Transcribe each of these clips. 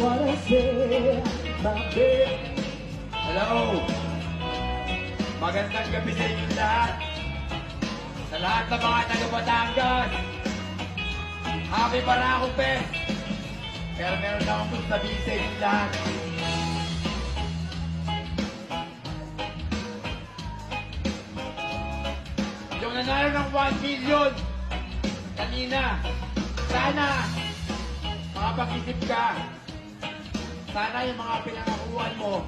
Hello! Magandang gabi sa inyo lahat. Sa lahat ng mga taga-Batangas. Happy Barako Fest! Pero meron akong gusto sabihin sa inyo lahat. Yung nanalo ng 1 million kanina, sana makapag-isip ka. Sana yung mga pinangakuhan mo,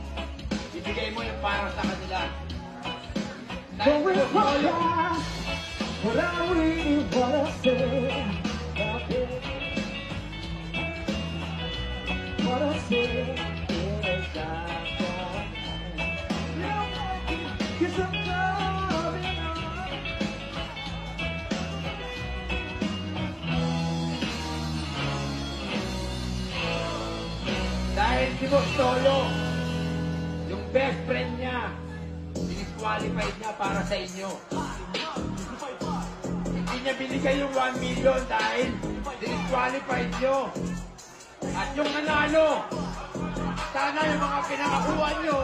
ibigay mo yung para sa kanila. Dahil what I really wanna say, what I say is that cause I'm coming on. Dahil si Boss Tolo, yung best friend niya, disqualified niya para sa inyo. Hindi niya binigay yung 1 million dahil disqualified nyo. At yung nanalo, sana yung mga pinakakuha nyo,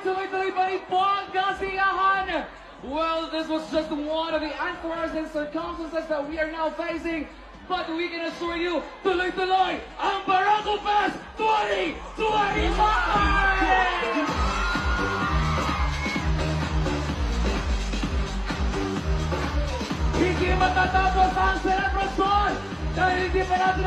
tuloy-tuloy pa rin po ang kasiyahan. Well, this was just one of the unforeseen circumstances that we are now facing. But we can assure you, tuloy-tuloy ang Barako Fest 2025! Hindi matatapos ang selebrasyon dahil hindi pa natin